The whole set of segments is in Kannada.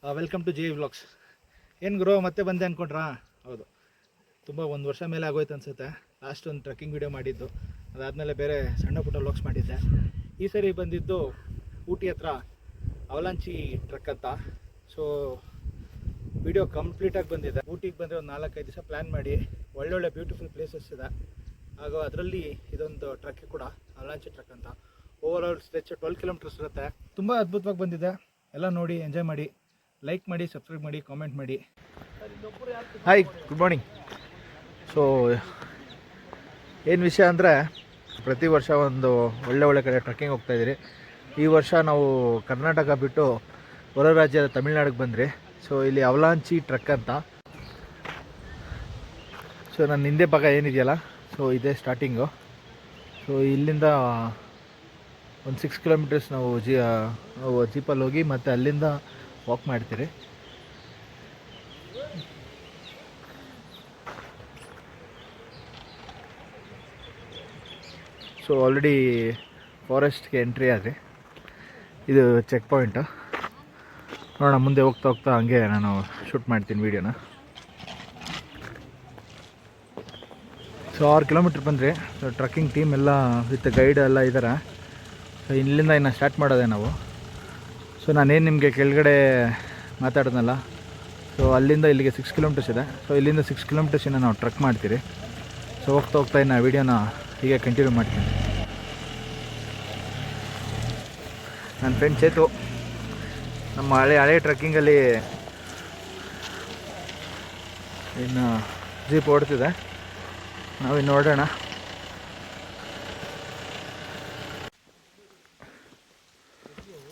Welcome to J vlogs. ಏನು ಗುರು ಮತ್ತೆ ಬಂದೆ ಅಂದ್ಕೊಂಡ್ರಾ? ಹೌದು, ತುಂಬ ಒಂದು ವರ್ಷ ಮೇಲೆ ಆಗೋಯ್ತು ಅನಿಸುತ್ತೆ. ಲಾಸ್ಟ್ ಒಂದು ಟ್ರೆಕ್ಕಿಂಗ್ ವಿಡಿಯೋ ಮಾಡಿದ್ದು, ಅದಾದಮೇಲೆ ಬೇರೆ ಸಣ್ಣ ಪುಟ್ಟ ವ್ಲಾಗ್ಸ್ ಮಾಡಿದ್ದೆ. ಈ ಸರಿ ಬಂದಿದ್ದು ಊಟಿ ಹತ್ರ ಅವಲಾಂಚಿ ಟ್ರೆಕ್ ಅಂತ. ಸೊ ವಿಡಿಯೋ ಕಂಪ್ಲೀಟಾಗಿ ಬಂದಿದೆ. ಊಟಿಗೆ ಬಂದರೆ ಒಂದು 4-5 ದಿವಸ ಪ್ಲ್ಯಾನ್ ಮಾಡಿ ಒಳ್ಳೊಳ್ಳೆ ಬ್ಯೂಟಿಫುಲ್ ಪ್ಲೇಸಸ್ ಇದೆ. ಹಾಗೂ ಅದರಲ್ಲಿ ಇದೊಂದು ಟ್ರೆಕ್ ಕೂಡ, ಅವಲಾಂಚಿ ಟ್ರೆಕ್ ಅಂತ. ಓವರ್ ಆಲ್ ಸ್ಟ್ರೆಚ್ 12 ಕಿಲೋಮೀಟರ್ಸ್ ಇರುತ್ತೆ. ತುಂಬ ಅದ್ಭುತವಾಗಿ ಬಂದಿದೆ. ಎಲ್ಲ ನೋಡಿ ಎಂಜಾಯ್ ಮಾಡಿ, ಲೈಕ್ ಮಾಡಿ, ಸಬ್ಸ್ಕ್ರೈಬ್ ಮಾಡಿ, ಕಾಮೆಂಟ್ ಮಾಡಿ. Hi, good morning. ಸೊ ಏನು ವಿಷಯ ಅಂದರೆ, ಪ್ರತಿ ವರ್ಷ ಒಂದು ಒಳ್ಳೆ ಕಡೆ ಟ್ರೆಕ್ಕಿಂಗ್ ಹೋಗ್ತಾಯಿದ್ದೀರಿ. ಈ ವರ್ಷ ನಾವು ಕರ್ನಾಟಕ ಬಿಟ್ಟು ಹೊರ ರಾಜ್ಯದ ತಮಿಳ್ನಾಡಿಗೆ ಬಂದ್ರಿ. ಸೊ ಇಲ್ಲಿ ಅವಲಾಂಚಿ ಟ್ರೆಕ್ ಅಂತ. ಸೊ ನನ್ನ ಹಿಂದೆ ಭಾಗ ಏನಿದೆಯಲ್ಲ, ಸೊ ಇದೇ ಸ್ಟಾರ್ಟಿಂಗು. ಸೊ ಇಲ್ಲಿಂದ ಒಂದು 6 ಕಿಲೋಮೀಟರ್ಸ್ ನಾವು ಜೀಪಲ್ಲಿ ಹೋಗಿ ಮತ್ತು ಅಲ್ಲಿಂದ ವಾಕ್ ಮಾಡ್ತೀರಿ. ಸೊ ಆಲ್ರೆಡಿ ಫಾರೆಸ್ಟ್ಗೆ ಎಂಟ್ರಿ ಆದರೆ ಇದು ಚೆಕ್ ಪಾಯಿಂಟು. ನೋಡೋಣ, ಮುಂದೆ ಹೋಗ್ತಾ ಹಂಗೆ ನಾನು ಶೂಟ್ ಮಾಡ್ತೀನಿ ವೀಡಿಯೋನ. ಸೊ 6 ಕಿಲೋಮೀಟ್ರ್ ಬಂದರೆ ಟ್ರಕ್ಕಿಂಗ್ ಟೀಮ್ ಎಲ್ಲ ವಿತ್ ಗೈಡ್ ಎಲ್ಲ ಇದ್ದಾರೆ. ಸೊ ಇಲ್ಲಿಂದ ಇನ್ನು ಸ್ಟಾರ್ಟ್ ಮಾಡೋದೆ ನಾವು. ಸೊ ನಾನೇನು ನಿಮಗೆ ಕೆಳಗಡೆ ಮಾತಾಡೋದಲ್ಲ, ಸೊ ಅಲ್ಲಿಂದ ಇಲ್ಲಿಗೆ 6 ಕಿಲೋಮೀಟರ್ಸ್ ಇದೆ. ಸೊ ಇಲ್ಲಿಂದ 6 ಕಿಲೋಮೀಟರ್ಸಿಂದ ನಾವು ಟ್ರಕ್ ಮಾಡ್ತೀರಿ. ಸೊ ಹೋಗ್ತಾ ಇನ್ನು ವೀಡಿಯೋನ ಹೀಗೆ ಕಂಟಿನ್ಯೂ ಮಾಡ್ತೀನಿ. ನನ್ನ ಫ್ರೆಂಡ್ ಚೇತು ನಮ್ಮ ಹಳೆ ಟ್ರಕ್ಕಿಂಗಲ್ಲಿ ಇನ್ನು ಜೀಪ್ ಓಡ್ತಿದೆ. ನಾವಿನ್ನು ನೋಡೋಣ.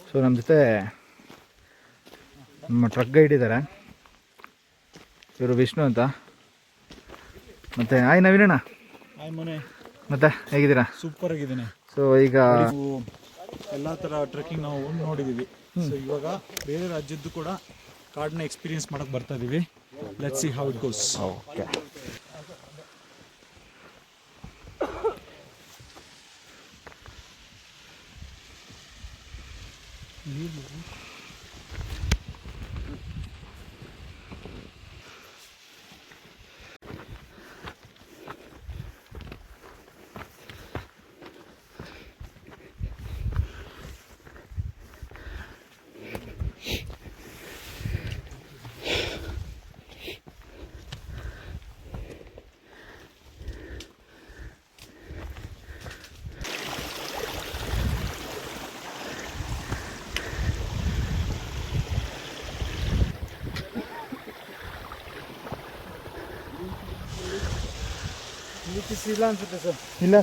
ಸೊ ನಮ್ಮ ಜೊತೆ ನಮ್ಮ ಟ್ರಕ್ ಗೈಡ್ ಇದ್ದಾರೆ, ಇವರು ವಿಷ್ಣು ಅಂತ. ಮತ್ತು ಹಾಯ್ ನವೀನಣ್ಣ. ಹಾಯ್ ಮನೆ. ಮತ್ತೆ ಹೇಗಿದ್ದೀರಾ? ಸೂಪರ್ ಆಗಿದ್ದೀನಿ. ಸೊ ಈಗ ಎಲ್ಲ ಥರ ಟ್ರೆಕ್ಕಿಂಗ್ ನಾವು ನೋಡಿದ್ದೀವಿ. ಸೊ ಇವಾಗ ಬೇರೆ ರಾಜ್ಯದ್ದು ಕೂಡ ಕಾಡನ್ನ ಎಕ್ಸ್ಪೀರಿಯನ್ಸ್ ಮಾಡೋಕ್ಕೆ ಬರ್ತಾ ಇದ್ದೀವಿ. Let's see how it goes. Okay. ಇಲ್ಲ ಅನ್ಸುತ್ತೆ ಸರ್. ಇಲ್ಲ,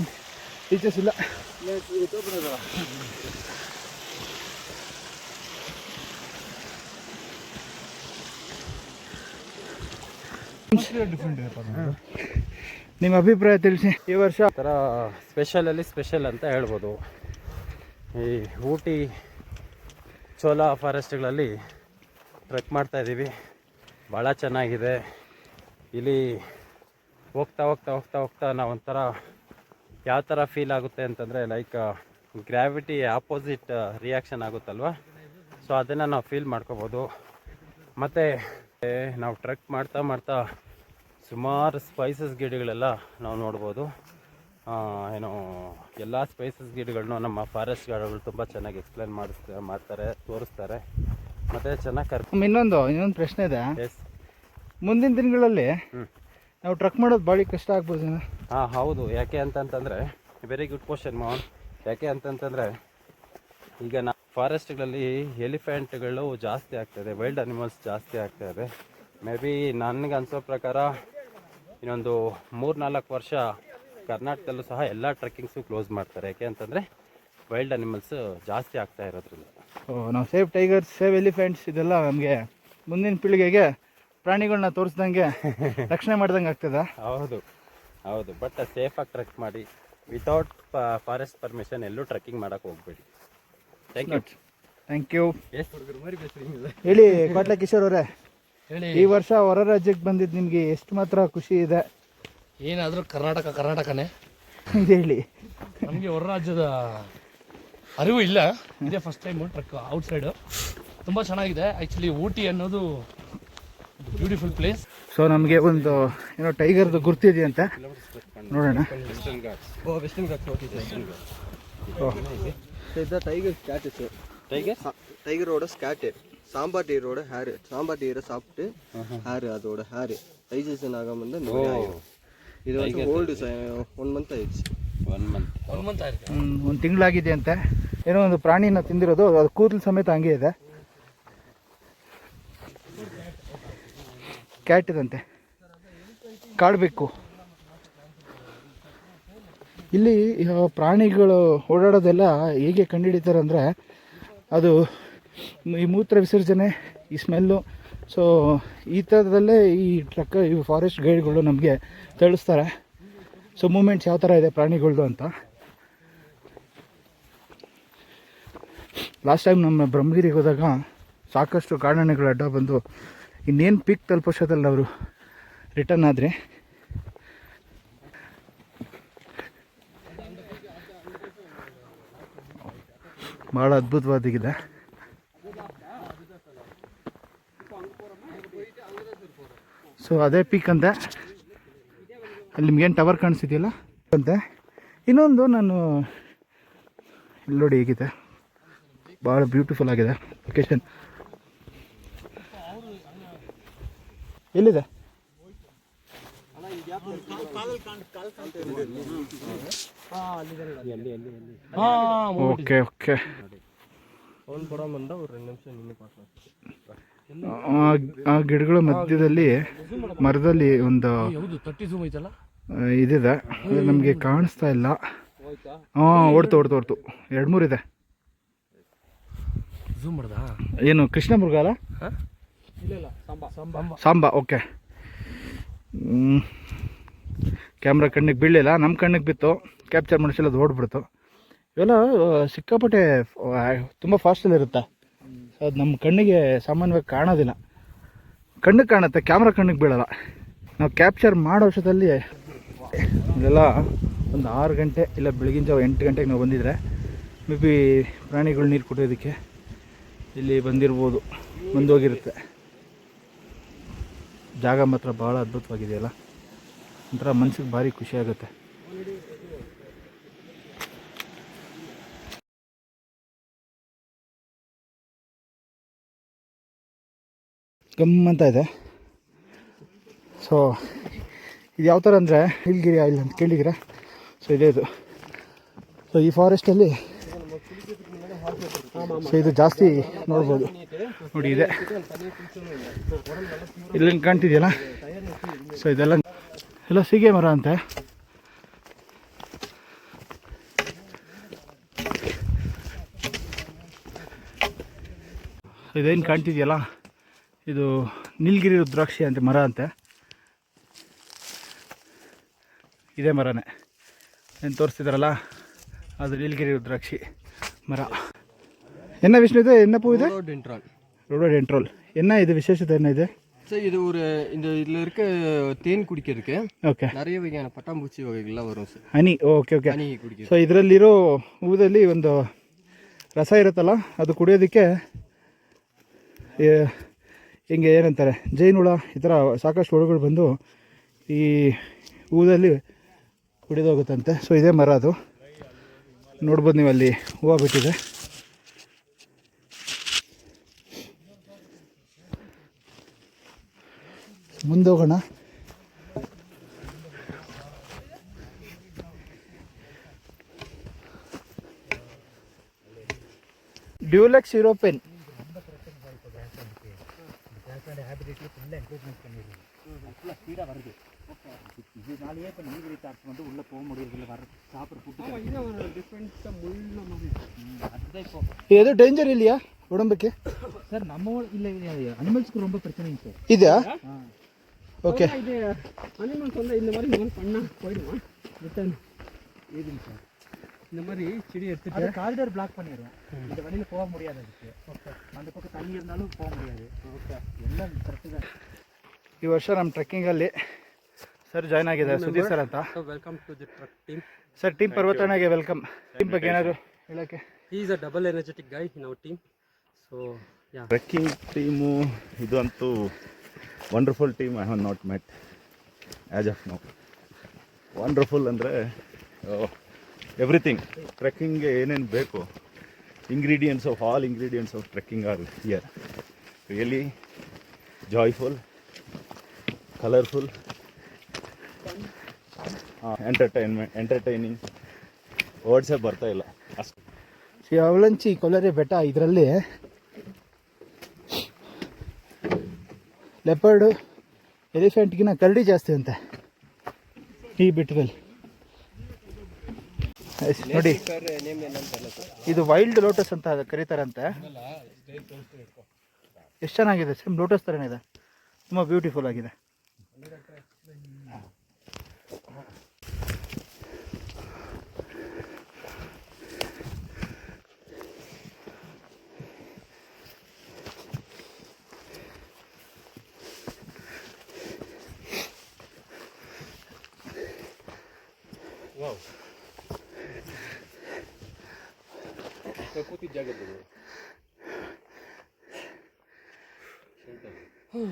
ಟೀಚರ್ಸ್ ಇಲ್ಲ. ನಿಮ್ಮ ಅಭಿಪ್ರಾಯ ತಿಳಿಸಿ. ಈ ವರ್ಷ ಥರ ಸ್ಪೆಷಲ್ ಅಂತ ಹೇಳ್ಬೋದು. ಈ ಊಟಿ ಚೋಲಾ ಫಾರೆಸ್ಟ್ಗಳಲ್ಲಿ ಟ್ರೆಕ್ ಮಾಡ್ತಾಯಿದ್ದೀವಿ. ಭಾಳ ಚೆನ್ನಾಗಿದೆ. ಇಲ್ಲಿ ಹೋಗ್ತಾ ನಾವೊಂಥರ ಯಾವ ಥರ ಫೀಲ್ ಆಗುತ್ತೆ ಅಂತಂದರೆ, ಲೈಕ್ ಗ್ರಾವಿಟಿ ಆಪೋಸಿಟ್ ರಿಯಾಕ್ಷನ್ ಆಗುತ್ತಲ್ವ. ಸೊ ಅದನ್ನು ನಾವು ಫೀಲ್ ಮಾಡ್ಕೋಬೋದು. ಮತ್ತು ನಾವು ಟ್ರೆಕ್ ಮಾಡ್ತಾ ಸುಮಾರು ಸ್ಪೈಸಸ್ ಗಿಡಗಳೆಲ್ಲ ನಾವು ನೋಡ್ಬೋದು. ಏನೋ ಎಲ್ಲ ಸ್ಪೈಸಸ್ ಗಿಡಗಳನ್ನೂ ನಮ್ಮ ಫಾರೆಸ್ಟ್ ಗಾರ್ಡ್ಗಳು ತುಂಬ ಚೆನ್ನಾಗಿ ಎಕ್ಸ್ಪ್ಲೇನ್ ಮಾಡ್ತಾರೆ, ತೋರಿಸ್ತಾರೆ. ಮತ್ತು ಚೆನ್ನಾಗಿ ಇನ್ನೊಂದು ಪ್ರಶ್ನೆ ಇದೆ. ಎಸ್, ಮುಂದಿನ ದಿನಗಳಲ್ಲಿ ನಾವು ಟ್ರಕ್ ಮಾಡೋದು ಭಾಳ ಕಷ್ಟ ಆಗ್ಬೋದು. ಹಾಂ ಹೌದು. ಯಾಕೆ ಅಂತಂತಂದರೆ, ವೆರಿ ಗುಡ್ ಕ್ವಶನ್ ಮೋಹನ್. ಯಾಕೆ ಅಂತಂತಂದರೆ, ಈಗ ಫಾರೆಸ್ಟ್ಗಳಲ್ಲಿ ಎಲಿಫೆಂಟ್ಗಳು ಜಾಸ್ತಿ ಆಗ್ತಾಯಿದೆ, ವೈಲ್ಡ್ ಅನಿಮಲ್ಸ್ ಜಾಸ್ತಿ ಆಗ್ತಾಯಿದೆ. ಮೇ ಬಿ ನನಗೆ ಅನಿಸೋ ಪ್ರಕಾರ ಇನ್ನೊಂದು 3-4 ವರ್ಷ ಕರ್ನಾಟಕದಲ್ಲೂ ಸಹ ಎಲ್ಲ ಟ್ರೆಕ್ಕಿಂಗ್ಸು ಕ್ಲೋಸ್ ಮಾಡ್ತಾರೆ. ಯಾಕೆ ಅಂತಂದರೆ ವೈಲ್ಡ್ ಅನಿಮಲ್ಸ್ ಜಾಸ್ತಿ ಆಗ್ತಾ ಇರೋದ್ರಿಂದ. ನಾವು ಸೇವ್ ಟೈಗರ್ಸ್, ಸೇವ್ ಎಲಿಫೆಂಟ್ಸ್ ಇದೆಲ್ಲ ನಮಗೆ ಮುಂದಿನ ಪೀಳಿಗೆಗೆ ಪ್ರಾಣಿಗಳನ್ನ ತೋರಿಸ್ದಂಗೆ ರಕ್ಷಣೆ ಮಾಡ್ದಂಗೆ ಆಗ್ತದೆ. ಹೌದು. ಬಟ್ ಸೇಫಾಗಿ ಟ್ರೆಕ್ ಮಾಡಿ. ವಿತೌಟ್ ಫಾರೆಸ್ಟ್ ಪರ್ಮಿಷನ್ ಎಲ್ಲೂ ಟ್ರೆಕ್ಕಿಂಗ್ ಮಾಡೋಕ್ಕೆ ಹೋಗ್ಬೇಡಿ. Thank you. ಹೇಳಿ ಕೋಟ್ಲೆ ಕಿಶೋರ್ ಅವರೇ, ಈ ವರ್ಷ ಹೊರ ರಾಜ್ಯಕ್ಕೆ ಬಂದಿದ್ದು ನಿಮಗೆ ಎಷ್ಟು ಮಾತ್ರ ಖುಷಿ ಇದೆ? ಏನಾದರೂ ಕರ್ನಾಟಕನೇ ಹೇಳಿ. ನಮಗೆ ಹೊರ ರಾಜ್ಯದ ಅರಿವು ಇಲ್ಲ. ಇದೇ ಫಸ್ಟ್ ಟೈಮ್ ಟ್ರಕ್ ಔಟ್ಸೈಡು. ತುಂಬ ಚೆನ್ನಾಗಿದೆ ಆ್ಯಕ್ಚುಲಿ ಊಟಿ ಅನ್ನೋದು ಬ್ಯೂಟಿಫುಲ್ ಪ್ಲೇಸ್. ಸೊ ನಮಗೆ ಒಂದು ಏನೋ ಟೈಗರ್ದು ಗುರ್ತಿದೆಯಂತೆ, ನೋಡೋಣ. டைகர் ஸ்கேட்டு டைகரோட ஸ்கேட்டு சாம்பார் டீரோட ஹேரு. சாம்பார் டீரை சாப்பிட்டு ஹேரு, அதோட ஹேரு டைஜஷன் ஆகாம வந்து இந்த மாதிரி ஆயிடும். இது வந்து ஓல்டு 1 month ஆயிடுச்சு. 1 month. 1 month ಆಗಿದೆ. ಒಂದು ತಿಂಗಳಾಗಿದೆ ಅಂತೆ. ಏನೋ ಒಂದು ಪ್ರಾಣಿನ ತಿಂದಿರೋದು, ಅದು ಕೂದಲು ಸಮೇತ ಹಂಗೆ ಇದೆ. ಕ್ಯಾಟ್ ಇದಂತೆ, ಕಾಡಬೇಕು. ಇಲ್ಲಿ ಪ್ರಾಣಿಗಳು ಓಡಾಡೋದೆಲ್ಲ ಹೇಗೆ ಕಂಡುಹಿಡಿತಾರೆ ಅಂದರೆ, ಅದು ಈ ಮೂತ್ರ ವಿಸರ್ಜನೆ, ಈ ಸ್ಮೆಲ್ಲು, ಸೊ ಈ ಥರದಲ್ಲೇ ಈ ಈ ಫಾರೆಸ್ಟ್ ಗೈಡ್ಗಳು ನಮಗೆ ತಿಳಿಸ್ತಾರೆ. ಸೊ ಮೂಮೆಂಟ್ಸ್ ಯಾವ ಥರ ಇದೆ ಪ್ರಾಣಿಗಳ್ದು ಅಂತ. ಲಾಸ್ಟ್ ಟೈಮ್ ನಮ್ಮ ಬ್ರಹ್ಮಗಿರಿಗೆ ಹೋದಾಗ ಸಾಕಷ್ಟು ಕಾಡಾನೆಗಳು ಅಡ್ಡ ಬಂದು ಇನ್ನೇನು ಪೀಕ್ ತಲುಪೋಷದಲ್ಲಿ ಅವರು ರಿಟರ್ನ್ ಆದರೆ, ಭಾಳ ಅದ್ಭುತವಾಗಿದೆ. ಸೊ ಅದೇ ಪೀಕ್ ಅಂತೆ. ಅಲ್ಲಿ ನಿಮ್ಗೇನು ಟವರ್ ಕಾಣಿಸ್ತಿದೆಯಲ್ಲ ಅಂತೆ. ಇನ್ನೊಂದು ನಾನು ಇಲ್ಲಿ ನೋಡಿ ಹೇಗಿದೆ, ಭಾಳ ಬ್ಯೂಟಿಫುಲ್ ಆಗಿದೆ ಲೊಕೇಶನ್. ಎಲ್ಲಿದೆ? Okay okay. ಅವನು ಕೊಡ ಬಂದ ஒரு 2 நிமிஷம் ನಿನ್ನೆ பார்க்கலாம். ಆ ಗಿಡಗಳ ಮಧ್ಯದಲ್ಲಿ ಮರದಲ್ಲಿ ಒಂದು ಹೌದು 30 ಝೂಮ್ ಐತಲ್ಲ, ಇದಿದೆ, ನಮಗೆ ಕಾಣಿಸ್ತಾ ಇಲ್ಲ. ಹಾಂ, ಓಡ್ತು 2-3 ಇದೆ. ಝೂಮ್ ಮಾಡ್ದಾ? ಏನು ಕೃಷ್ಣ ಮೃಗ ಅಲ್ಲ? ಸಾಂಬಾ. ಓಕೆ. ಕ್ಯಾಮ್ರಾ ಕಣ್ಣಿಗೆ ಬೀಳಲಿಲ್ಲ, ನಮ್ಮ ಕಣ್ಣಿಗೆ ಬಿತ್ತು, ಕ್ಯಾಪ್ಚರ್ ಮಾಡಿಸಿಲ್ಲ, ಅದು ಓಡ್ಬಿಡ್ತು. ಇವೆಲ್ಲ ಸಿಕ್ಕಾಪಟ್ಟೆ ತುಂಬ ಫಾಸ್ಟಲ್ಲಿರುತ್ತೆ. ಸೊ ಅದು ನಮ್ಮ ಕಣ್ಣಿಗೆ ಸಾಮಾನ್ಯವಾಗಿ ಕಾಣೋದಿಲ್ಲ. ಕಣ್ಣಿಗೆ ಕಾಣುತ್ತೆ, ಕ್ಯಾಮ್ರಾ ಕಣ್ಣಿಗೆ ಬೀಳಲ್ಲ. ನಾವು ಕ್ಯಾಪ್ಚರ್ ಮಾಡೋ ವರ್ಷದಲ್ಲಿ ಇದೆಲ್ಲ ಒಂದು 6 ಗಂಟೆ ಇಲ್ಲ ಬೆಳಗಿನ ಜಾವ 8 ಗಂಟೆಗೆ ನಾವು ಬಂದಿದ್ರೆ ಮೇ ಬಿ ಪ್ರಾಣಿಗಳು ನೀರು ಕುಡಿಯೋದಕ್ಕೆ ಇಲ್ಲಿ ಬಂದಿರ್ಬೋದು, ಬಂದೋಗಿರುತ್ತೆ. ಜಾಗ ಮಾತ್ರ ಭಾಳ ಅದ್ಭುತವಾಗಿದೆಯಲ್ಲ, ಒಂಥರ ಮನಸ್ಸಿಗೆ ಭಾರಿ ಖುಷಿಯಾಗುತ್ತೆ. ಗಮ್ಮಂತ ಇದೆ. ಸೊ ಇದು ಯಾವ ಥರ ಅಂದರೆ ನೀಲಗಿರಿ ಆಯಿಲ್ ಅಂತ ಕೇಳಿದ್ದೀರ? ಸೊ ಇದೇ ಇದು. ಸೊ ಈ ಫಾರೆಸ್ಟಲ್ಲಿ ಸೊ ಇದು ಜಾಸ್ತಿ ನೋಡ್ಬೋದು. ನೋಡಿ ಇದೆ, ಇಲ್ಲೇನು ಕಾಣ್ತಿದೆಯಲ್ಲ, ಸೊ ಇದೆಲ್ಲ ಸೀಗೆ ಮರ ಅಂತೆ. ಇದೇನು ಕಾಣ್ತಿದೆಯಲ್ಲ, ಇದು ನೀಲಗಿರಿ ರುದ್ರಾಕ್ಷಿ ಅಂತೆ ಮರ ಅಂತೆ. ಇದೇ ಮರನೇ ಏನು ತೋರಿಸ್ತಿದ್ದಾರಲ್ಲ, ಅದು ನೀಲಗಿರಿ ರುದ್ರಾಕ್ಷಿ ಮರ. என்ன விஷ்ணு இது? என்ன பூ இது? ரோடோடென்ட்ரால். என்ன இது விசேஷத்தை என்ன இது? சார் இது ஒரு இந்த இதில் இருக்க தேன் குடிக்கிறதுக்கு ಓಕೆ. நிறைய வகையான பட்டாம்பூச்சி வகைகள்லாம் வரும் சார். ಹನಿ. Okay okay. ಹನಿ ಕುಡಿಕೆ. ಸೊ ಇದರಲ್ಲಿರೋ ಹೂದಲ್ಲಿ ಒಂದು ರಸ ಇರುತ್ತಲ್ಲ, ಅದು ಕುಡಿಯೋದಕ್ಕೆ ಹಿಂಗೆ ಏನಂತಾರೆ, ಜೈನ್ ಹುಳ, ಈ ಥರ ಸಾಕಷ್ಟು ಹುಳುಗಳು ಬಂದು ಈ ಹೂದಲ್ಲಿ ಕುಡಿದೋಗುತ್ತಂತೆ. ಸೊ ಇದೇ ಮರ, ಅದು ನೋಡ್ಬೋದು ನೀವು, ಅಲ್ಲಿ ಹೂವು ಬಿಟ್ಟಿದೆ. ಮುಂದೋಗೋಣ. ಡ್ಯೂಲೆಕ್ಸ್ ಯುರೋಪಿಯನ್. எது டேஞ்சர் இல்லையா உடம்புக்கு சார்? நம்ம இல்லை, அனிமல்ஸ்க்கு ரொம்ப பிரச்சனைங்க சார். இதா? ஓகே. இது அனிமல்ஸ் வந்து இந்த மாதிரி பண்ணால் போயிடுமா ரிட்டர்ன்? ஏதுங்க சார், இந்த மாதிரி செடி எடுத்துட்டு காரிடார் பிளாக் பண்ணிடுவோம். இந்த வழியில் போக முடியாது அதுக்கு. ஓகே. அந்த பக்கம் தண்ணி இருந்தாலும் போக முடியாது. ஓகே, எல்லாம் ಕರೆಕ್ಟ್ தான். ಈ ವರ್ಷ ನಮ್ಮ ಟ್ರೆಕ್ಕಿಂಗಲ್ಲಿ ಸರ್ ಜಾಯ್ನ್ ಆಗಿದ್ದಾರೆ, ಸುದೀಪ್ ಸರ್ ಅಂತ. Welcome to the trek team. Sir team ಪರ್ವತಣ್ಣಗೆ ವೆಲ್ಕಮ್. ಟೀಮ್ ಬಗ್ಗೆ ಏನಾದರೂ ಹೇಳೋಕ್ಕೆ? He is a double energetic guy in our team. So trekking team ಇದು ಅಂತೂ wonderful team I have not met as of now. Wonderful ಅಂದರೆ ಎವ್ರಿಥಿಂಗ್ ಟ್ರೆಕ್ಕಿಂಗ್ಗೆ ಏನೇನು ಬೇಕು ingredients of trekking are here. Really joyful, colourful, entertaining, ವರ್ಡ್ಸೇ ಬರ್ತಾ ಇಲ್ಲ ಅಷ್ಟು. ಅವಲಂಚಿ ಕೊಲ್ಲರೆ ಬೆಟ್ಟ, ಇದರಲ್ಲಿ ಲೆಪರ್ಡು ಎಲಿಫೆಂಟ್ಗಿನ ಕರಡಿ ಜಾಸ್ತಿ ಅಂತೆ ಈ ಬೆಟ್ಟದಲ್ಲಿ. ನೋಡಿ, ಇದು ವೈಲ್ಡ್ ಲೋಟಸ್ ಅಂತ ಕರೀತಾರಂತೆ. ಎಷ್ಟು ಚೆನ್ನಾಗಿದೆ, ಸೇಮ್ ಲೋಟಸ್ ಥರನೇ ಇದೆ, ತುಂಬ ಬ್ಯೂಟಿಫುಲ್ ಆಗಿದೆ.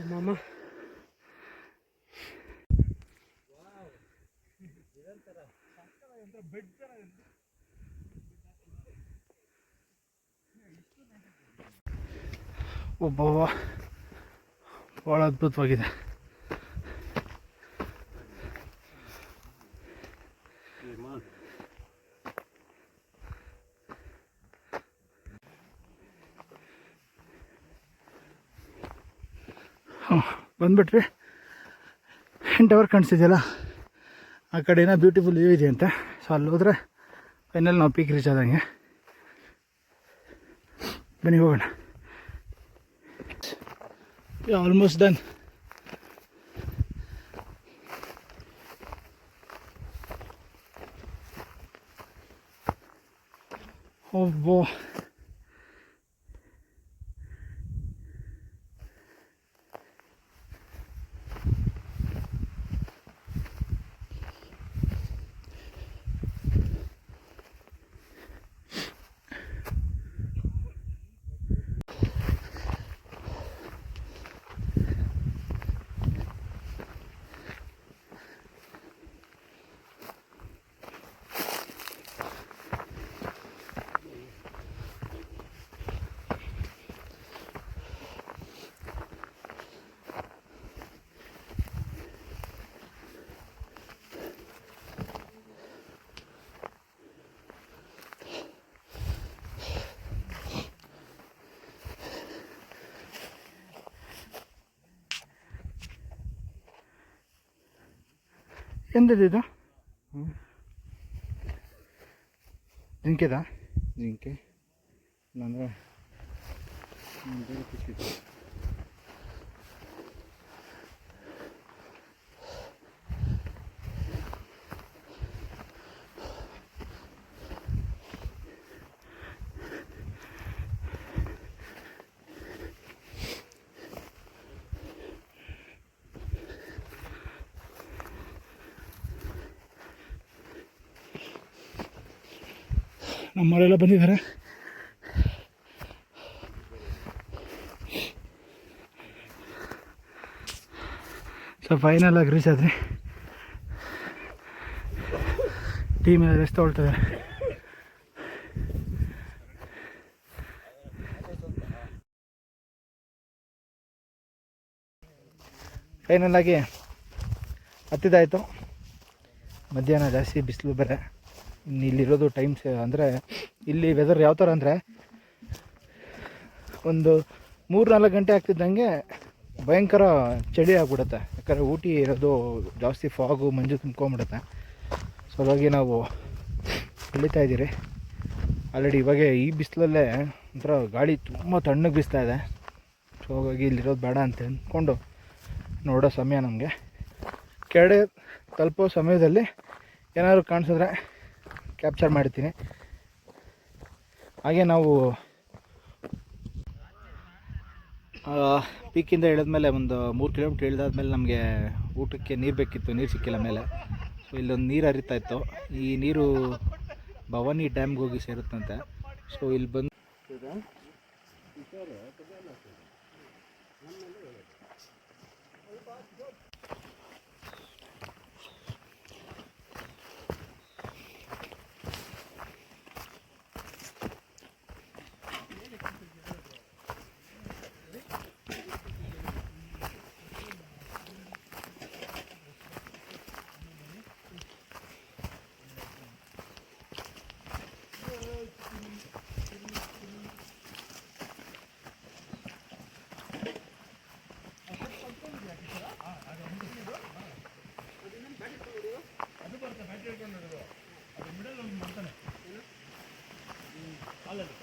ಮಾಮ ಒಬ್ಬ ಭಾಳ ಅದ್ಭುತವಾಗಿದೆ. ಬಂದ್ಬಿಟ್ವಿ. 8 ಅವರ್ ಕಾಣಿಸ್ತಿದೆಯಲ್ಲ, ಆ ಕಡೆ ಏನೋ ಬ್ಯೂಟಿಫುಲ್ ವ್ಯೂ ಇದೆ ಅಂತ. ಸೊ ಅಲ್ಲಿ ಹೋದರೆ ಫೈನಲ್ ನಾವು ಪೀಕ್ ರೀಚ್ ಆದಂಗೆ. ಬನ್ನಿ ಹೋಗೋಣ. Almost done. ಒಬ್ಬೋ ಎಂದಿದೆ ಇದು? ಜಿಂಕೆದಾ? ಜಿಂಕೆ ಇಲ್ಲಾಂದರೆ ಬೇರೆ ಫಿಶ್ ಇದೆ. ನಮ್ಮವರೆಲ್ಲ ಬಂದಿದ್ದಾರೆ. ಸೊ ಫೈನಲ್ ಆಗಿ ರೀಚ್ ಆದ್ರಿ. ಟೀಮ್ ಎಲ್ಲ ರೆಸ್ಟ್ ತೊಗೊಳ್ತದೆ. ಫೈನಲ್ ಆಗಿ ಹತ್ತಿದಾಯಿತು. ಮಧ್ಯಾಹ್ನ ಜಾಸ್ತಿ ಬಿಸಿಲು ಬೇರೆ. ಇನ್ನು ಇಲ್ಲಿರೋದು ಟೈಮ್ಸ್ ಅಂದರೆ ಇಲ್ಲಿ ವೆದರ್ ಯಾವ ಥರ ಅಂದರೆ ಒಂದು 3-4 ಗಂಟೆ ಆಗ್ತಿದ್ದಂಗೆ ಭಯಂಕರ ಚಳಿ ಆಗ್ಬಿಡುತ್ತೆ. ಯಾಕಂದರೆ ಊಟಿ ಇರೋದು ಜಾಸ್ತಿ ಫಾಗು, ಮಂಜು ತುಂಬ್ಕೊಂಬಿಡುತ್ತೆ. ಸೊ ಹಾಗಾಗಿ ನಾವು ಇಳಿತಾ ಇದ್ದೀರಿ. ಆಲ್ರೆಡಿ ಇವಾಗೆ ಈ ಬಿಸಿಲಲ್ಲೇ ಒಂಥರ ಗಾಳಿ ತುಂಬ ತಣ್ಣಗೆ ಬೀಸ್ತಾ ಇದೆ. ಸೊ ಹಾಗಾಗಿ ಇಲ್ಲಿರೋದು ಬೇಡ ಅಂತ ಅಂದ್ಕೊಂಡು ನೋಡೋ ಸಮಯ ನಮಗೆ. ಕೆಳಗಡೆ ತಲುಪೋ ಸಮಯದಲ್ಲಿ ಏನಾದರೂ ಕಾಣಿಸಿದ್ರೆ ಕ್ಯಾಪ್ಚರ್ ಮಾಡ್ತೀನಿ. ಹಾಗೆ ನಾವು ಪೀಕಿಂದ ಇಳಿದ್ಮೇಲೆ ಒಂದು 3 ಕಿಲೋಮೀಟ್ರ್ ಇಳಿದಾದ್ಮೇಲೆ ನಮಗೆ ಊಟಕ್ಕೆ ನೀರು ಬೇಕಿತ್ತು. ನೀರು ಸಿಕ್ಕಿಲ್ಲ ಮೇಲೆ. ಸೊ ಇಲ್ಲೊಂದು ನೀರು ಹರಿತಾ ಇತ್ತು. ಈ ನೀರು ಭವಾನಿ ಡ್ಯಾಮ್ಗೆ ಹೋಗಿ ಸೇರುತ್ತಂತೆ. ಸೊ ಇಲ್ಲಿ ಬಂದು ಆಮೇಲೆ